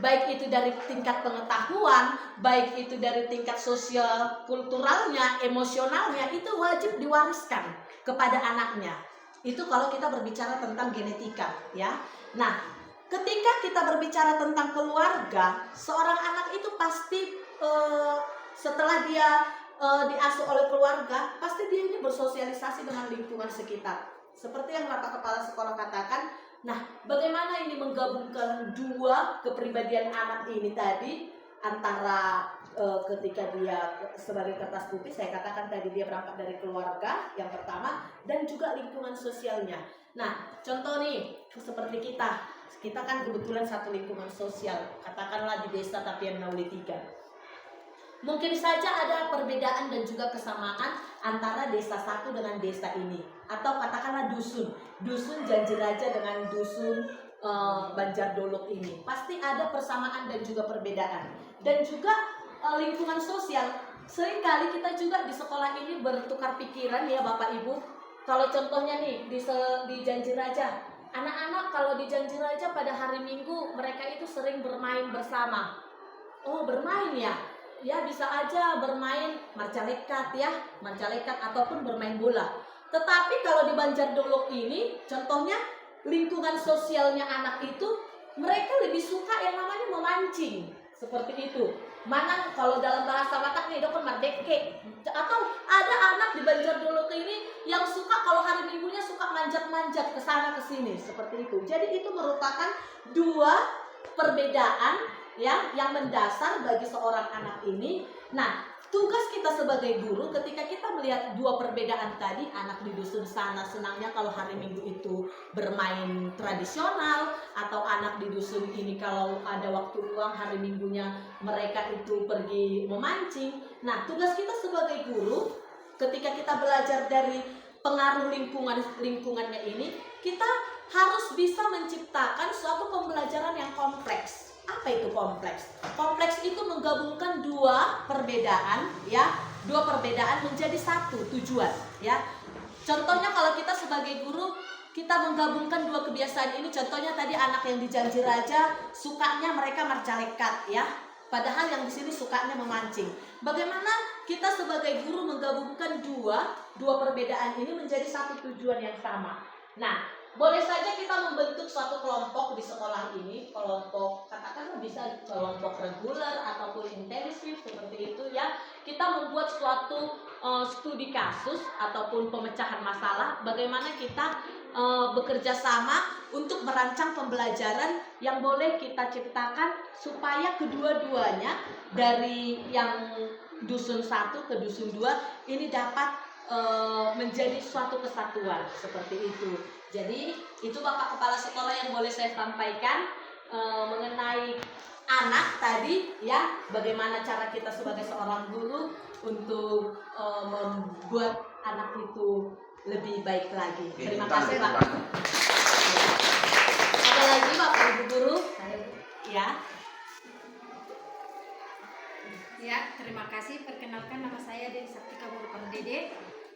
baik itu dari tingkat pengetahuan, baik itu dari tingkat sosial, kulturalnya, emosionalnya, itu wajib diwariskan kepada anaknya. Itu kalau kita berbicara tentang genetika, ya. Nah, ketika kita berbicara tentang keluarga, seorang anak itu pasti setelah dia diasuh oleh keluarga, pasti dia ini bersosialisasi dengan lingkungan sekitar. Seperti yang Bapak Kepala Sekolah katakan, nah bagaimana ini menggabungkan dua kepribadian anak ini tadi, antara ketika dia sebagai kertas putih, saya katakan tadi dia berangkat dari keluarga yang pertama, dan juga lingkungan sosialnya. Nah, contoh nih, seperti kita kan kebetulan satu lingkungan sosial, katakanlah di desa Tapian Nauli 3. Mungkin saja ada perbedaan dan juga kesamaan antara desa satu dengan desa ini, atau katakanlah dusun Janji Raja dengan dusun Banjar Dolok ini. Pasti ada persamaan dan juga perbedaan. Dan juga lingkungan sosial. Seringkali kita juga di sekolah ini bertukar pikiran ya Bapak Ibu. Kalau contohnya nih di Janji Raja, anak-anak kalau di Janji Raja pada hari Minggu mereka itu sering bermain bersama. Oh, bermain ya? Ya bisa aja bermain marcalekat ataupun bermain bola. Tetapi kalau di Banjar Dolok ini, contohnya lingkungan sosialnya anak itu, mereka lebih suka yang namanya memancing, seperti itu. Mana kalau dalam bahasa Batak nih dokter mardeke, atau ada anak di Banjar Dolok ini yang suka kalau hari Minggunya suka manjat-manjat ke sana ke sini, seperti itu. Jadi itu merupakan dua perbedaan yang mendasar bagi seorang anak ini. Nah, tugas kita sebagai guru ketika kita melihat dua perbedaan tadi, anak di dusun sana senangnya kalau hari Minggu itu bermain tradisional, atau anak di dusun ini kalau ada waktu luang hari Minggunya mereka itu pergi memancing. Nah, tugas kita sebagai guru ketika kita belajar dari pengaruh lingkungannya ini, kita harus bisa menciptakan suatu pembelajaran yang kompleks. Apa itu kompleks? Kompleks itu menggabungkan dua perbedaan menjadi satu tujuan, ya. Contohnya kalau kita sebagai guru, kita menggabungkan dua kebiasaan ini. Contohnya tadi anak yang di Janji Raja sukanya mereka marcalekat, ya. Padahal yang di sini sukanya memancing. Bagaimana kita sebagai guru menggabungkan dua perbedaan ini menjadi satu tujuan yang sama? Nah, boleh saja kita membentuk suatu kelompok di sekolah ini, kelompok katakanlah bisa kelompok reguler ataupun intensif seperti itu ya. Kita membuat suatu studi kasus ataupun pemecahan masalah, bagaimana kita bekerja sama untuk merancang pembelajaran yang boleh kita ciptakan supaya kedua-duanya dari yang dusun 1 ke dusun 2 ini dapat menjadi suatu kesatuan seperti itu. Jadi itu Bapak Kepala Sekolah yang boleh saya sampaikan mengenai anak tadi ya, bagaimana cara kita sebagai seorang guru untuk membuat anak itu lebih baik lagi. Terima kasih Pak. Ada lagi Bapak Ibu guru? Ya. Ya, terima kasih. Perkenalkan, nama saya Dewi Saktika Buru Pardede.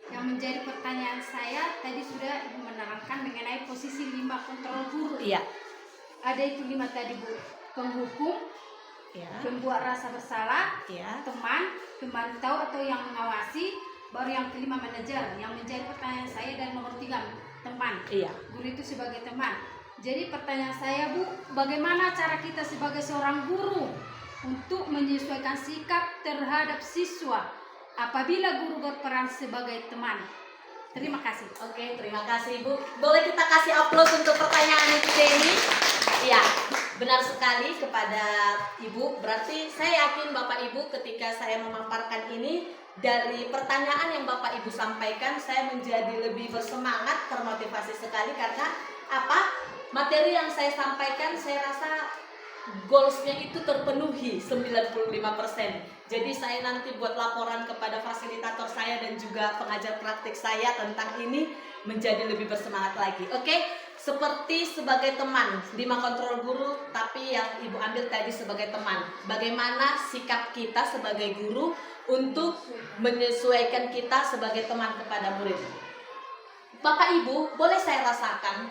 Yang menjadi pertanyaan saya tadi sudah Ibu menerangkan mengenai posisi 5 kontrol guru. Iya. Ada itu 5 tadi Bu. Penghukum, Ya. pembuat rasa bersalah, Ya. teman, pemantau atau yang mengawasi, baru yang kelima manajer. Yang menjadi pertanyaan saya dan nomor 3 teman. Iya. Guru itu sebagai teman. Jadi pertanyaan saya Bu, bagaimana cara kita sebagai seorang guru untuk menyesuaikan sikap terhadap siswa apabila guru berperan sebagai teman? Terima kasih. Oke, terima kasih Ibu. Boleh kita kasih aplaus untuk pertanyaan Ibu Denny? Iya, benar sekali kepada Ibu. Berarti saya yakin Bapak Ibu ketika saya memaparkan ini, dari pertanyaan yang Bapak Ibu sampaikan, saya menjadi lebih bersemangat, termotivasi sekali karena apa? Materi yang saya sampaikan saya rasa goals-nya itu terpenuhi 95%. Jadi saya nanti buat laporan kepada fasilitator saya dan juga pengajar praktik saya tentang ini menjadi lebih bersemangat lagi. Oke, seperti sebagai teman, 5 kontrol guru, tapi yang Ibu ambil tadi sebagai teman. Bagaimana sikap kita sebagai guru untuk menyesuaikan kita sebagai teman kepada murid. Bapak Ibu, boleh saya rasakan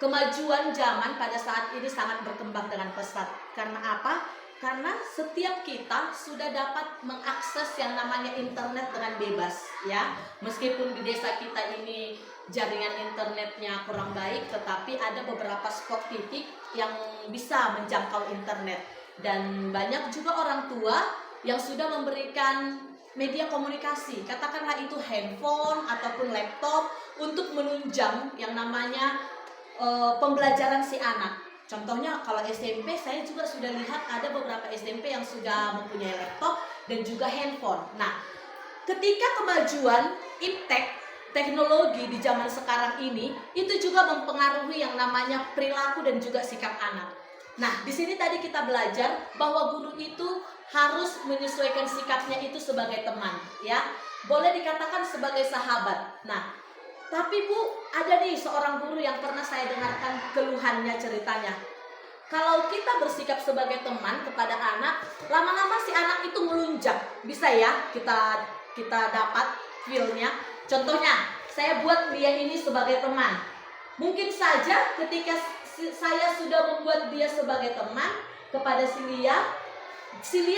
kemajuan zaman pada saat ini sangat berkembang dengan pesat. Karena apa? Karena setiap kita sudah dapat mengakses yang namanya internet dengan bebas, ya. Meskipun di desa kita ini jaringan internetnya kurang baik, tetapi ada beberapa spot titik yang bisa menjangkau internet. Dan banyak juga orang tua yang sudah memberikan media komunikasi, katakanlah itu handphone ataupun laptop, untuk menunjang yang namanya pembelajaran si anak. Contohnya kalau SMP, saya juga sudah lihat ada beberapa SMP yang sudah mempunyai laptop dan juga handphone. Nah, ketika kemajuan iptek, teknologi di zaman sekarang ini, itu juga mempengaruhi yang namanya perilaku dan juga sikap anak. Nah, di sini tadi kita belajar bahwa guru itu harus menyesuaikan sikapnya itu sebagai teman, ya. Boleh dikatakan sebagai sahabat. Nah, tapi Bu, ada nih seorang guru yang pernah saya dengarkan keluhannya, ceritanya. Kalau kita bersikap sebagai teman kepada anak, lama-lama si anak itu melunjak. Bisa ya kita dapat feel-nya. Contohnya, saya buat dia ini sebagai teman. Mungkin saja ketika saya sudah membuat dia sebagai teman kepada si Lia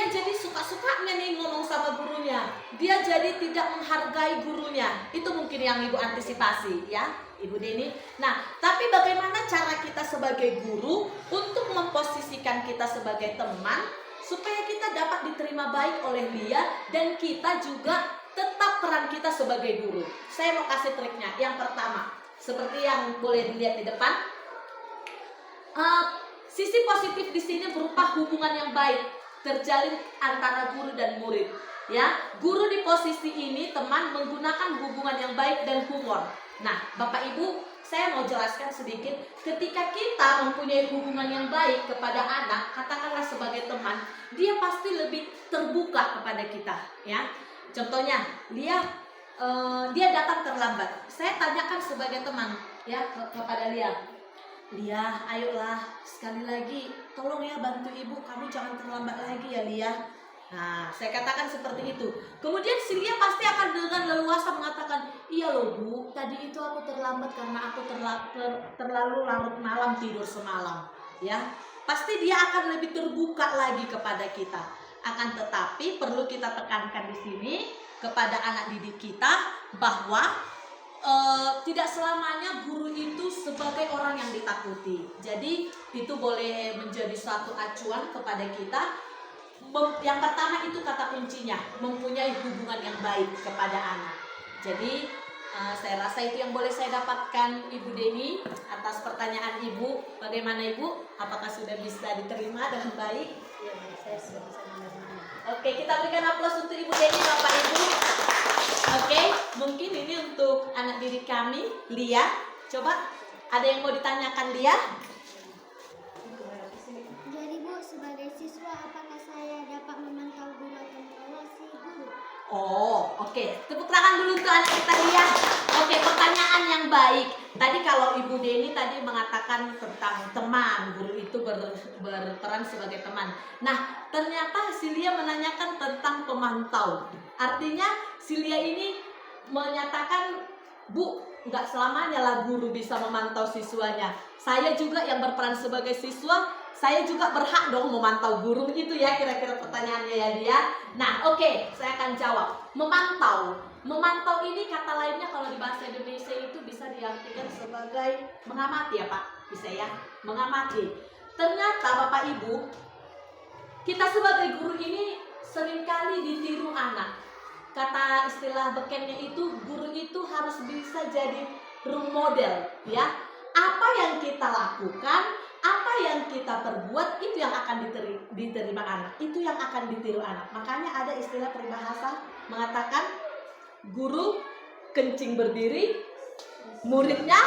jadi suka-sukanya nih ngomong sama gurunya. Dia jadi tidak menghargai gurunya. Itu mungkin yang Ibu antisipasi, ya, Ibu Deni. Nah, tapi bagaimana cara kita sebagai guru untuk memposisikan kita sebagai teman supaya kita dapat diterima baik oleh Lia dan kita juga tetap peran kita sebagai guru. Saya mau kasih triknya. Yang pertama, seperti yang boleh dilihat di depan, sisi positif di sini berupa hubungan yang baik terjalin antara guru dan murid, ya. Guru di posisi ini, teman, menggunakan hubungan yang baik dan humor. Nah, Bapak Ibu, saya mau jelaskan sedikit. Ketika kita mempunyai hubungan yang baik kepada anak, katakanlah sebagai teman, dia pasti lebih terbuka kepada kita, ya. Contohnya, dia datang terlambat. Saya tanyakan sebagai teman, ya, kepada Lia, ayolah sekali lagi, tolong ya bantu ibu, kamu jangan terlambat lagi ya Lia. Nah, saya katakan seperti itu. Kemudian si Lia pasti akan dengan leluasa mengatakan, iya loh Bu, tadi itu aku terlambat karena aku terlalu larut malam tidur semalam. Ya, pasti dia akan lebih terbuka lagi kepada kita. Akan tetapi perlu kita tekankan di sini kepada anak didik kita bahwa tidak selamanya guru itu sebagai orang yang ditakuti. Jadi itu boleh menjadi suatu acuan kepada kita. Yang pertama itu kata kuncinya, mempunyai hubungan yang baik kepada anak. Jadi saya rasa itu yang boleh saya dapatkan Ibu Deni atas pertanyaan Ibu. Bagaimana Ibu? Apakah sudah bisa diterima dengan baik? Ya, saya sudah bisa menerima. Oke, kita berikan aplaus untuk Ibu Deni, Bapak Ibu. Oke, mungkin ini untuk anak didik kami, Lia. Coba, ada yang mau ditanyakan Lia? Jadi Bu, sebagai siswa apakah saya dapat memantau guru atau mengawasi guru? Oh, oke. Tepuk tangan dulu untuk anak kita Lia. Oke, pertanyaan yang baik. Tadi kalau Ibu Deni tadi mengatakan tentang teman, guru itu berperan sebagai teman. Nah, ternyata si Lia menanyakan tentang pemantau. Artinya si Lia ini menyatakan, Bu, nggak selamanya lah guru bisa memantau siswanya. Saya juga yang berperan sebagai siswa, saya juga berhak dong memantau guru. Itu ya kira-kira pertanyaannya ya dia. Nah, oke, saya akan jawab. Memantau ini kata lainnya kalau di bahasa Indonesia itu bisa diartikan sebagai mengamati ya Pak. Bisa ya, mengamati. Ternyata Bapak Ibu, kita sebagai guru ini seringkali ditiru anak. Kata istilah bekennya itu, guru itu harus bisa jadi role model, ya. Apa yang kita lakukan, apa yang kita perbuat, itu yang akan diterima anak, itu yang akan ditiru anak. Makanya ada istilah peribahasa mengatakan guru kencing berdiri, muridnya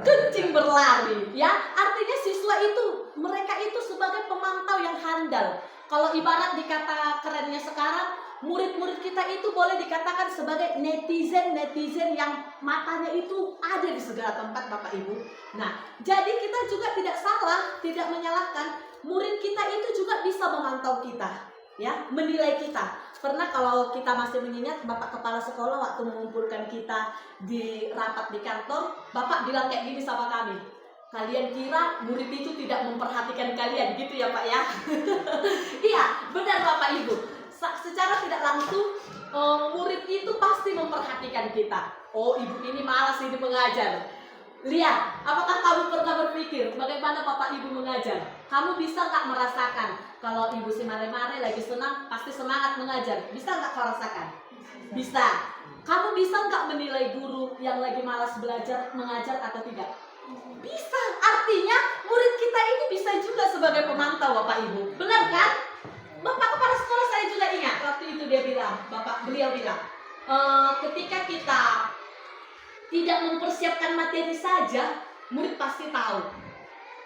kencing berlari, ya. Artinya siswa itu, mereka itu sebagai pemantau yang handal. Kalau ibarat dikata kerennya sekarang, murid-murid kita itu boleh dikatakan sebagai netizen yang matanya itu ada di segala tempat Bapak Ibu. Nah, jadi kita juga tidak salah, tidak menyalahkan. Murid kita itu juga bisa memantau kita, ya, menilai kita. Pernah kalau kita masih mengingat Bapak Kepala Sekolah waktu mengumpulkan kita di rapat di kantor, Bapak bilang kayak gini sama kami, kalian kira murid itu tidak memperhatikan kalian gitu ya Pak ya? Iya, benar Bapak Ibu. Secara tidak langsung murid itu pasti memperhatikan kita. Oh, ibu ini malas ini mengajar. Lihat, apakah kamu pernah berpikir bagaimana Bapak Ibu mengajar? Kamu bisa nggak merasakan kalau ibu si Mare-Mare lagi senang pasti semangat mengajar? Bisa nggak kau rasakan? Bisa. Kamu bisa nggak menilai guru yang lagi malas belajar mengajar atau tidak? Bisa. Artinya murid kita ini bisa juga sebagai pemantau Bapak Ibu. Benar kan? Bapak kepala sekolah saya juga ingat waktu itu beliau bilang, ketika kita tidak mempersiapkan materi saja, murid pasti tahu.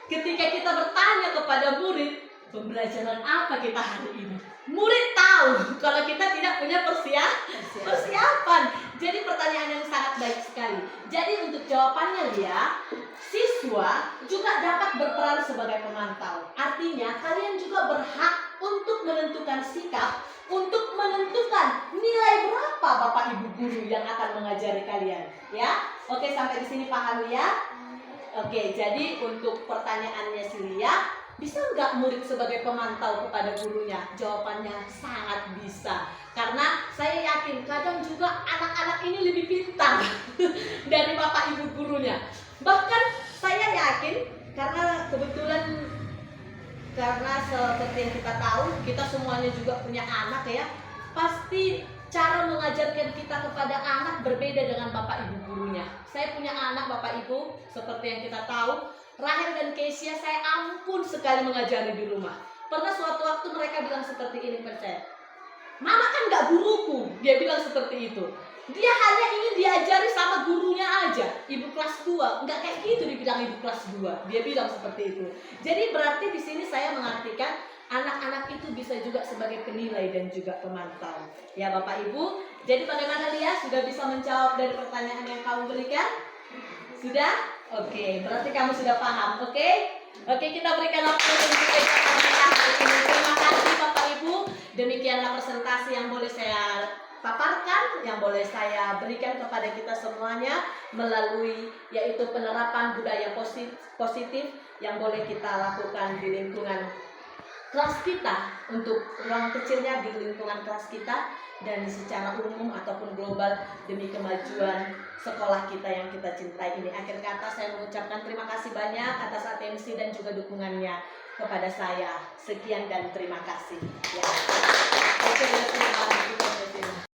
Ketika kita bertanya kepada murid, pembelajaran apa kita hari ini? Murid tahu kalau kita tidak punya persiapan. Jadi pertanyaan yang sangat baik sekali. Jadi untuk jawabannya dia, siswa juga dapat berperan sebagai pemantau. Artinya kalian juga berhak untuk menentukan sikap, untuk menentukan nilai berapa Bapak Ibu guru yang akan mengajari kalian. Ya, oke sampai di sini paham ya? Oke, jadi untuk pertanyaannya Silia, bisa nggak murid sebagai pemantau kepada gurunya? Jawabannya sangat bisa. Karena saya yakin kadang juga anak-anak ini lebih pintar dari Bapak Ibu gurunya. Bahkan saya yakin karena kebetulan seperti yang kita tahu, kita semuanya juga punya anak ya. Pasti cara mengajarkan kita kepada anak berbeda dengan Bapak Ibu gurunya. Saya punya anak Bapak Ibu, seperti yang kita tahu, Rahel dan Kesia saya ampun sekali mengajari di rumah. Pernah suatu waktu mereka bilang seperti ini percaya, Mama kan gak guruku, dia bilang seperti itu. Dia hanya ingin diajari sama gurunya aja, ibu kelas 2, nggak kayak gitu dibilang ibu kelas 2, dia bilang seperti itu. Jadi berarti di sini saya mengartikan anak-anak itu bisa juga sebagai penilai dan juga pemantau. Ya Bapak Ibu, jadi bagaimana Lia? Sudah bisa menjawab dari pertanyaan yang kamu berikan? Sudah? Oke, berarti kamu sudah paham, oke? Oke, kita berikan waktu untuk kita hari ini. Terima kasih Bapak Ibu. Demikianlah presentasi yang boleh saya paparkan, yang boleh saya berikan kepada kita semuanya melalui yaitu penerapan budaya positif yang boleh kita lakukan di lingkungan kelas kita, untuk ruang kecilnya di lingkungan kelas kita dan secara umum ataupun global demi kemajuan sekolah kita yang kita cintai ini. Akhir kata saya mengucapkan terima kasih banyak atas atensi dan juga dukungannya kepada saya. Sekian dan terima kasih. Ya. Oke, terima kasih.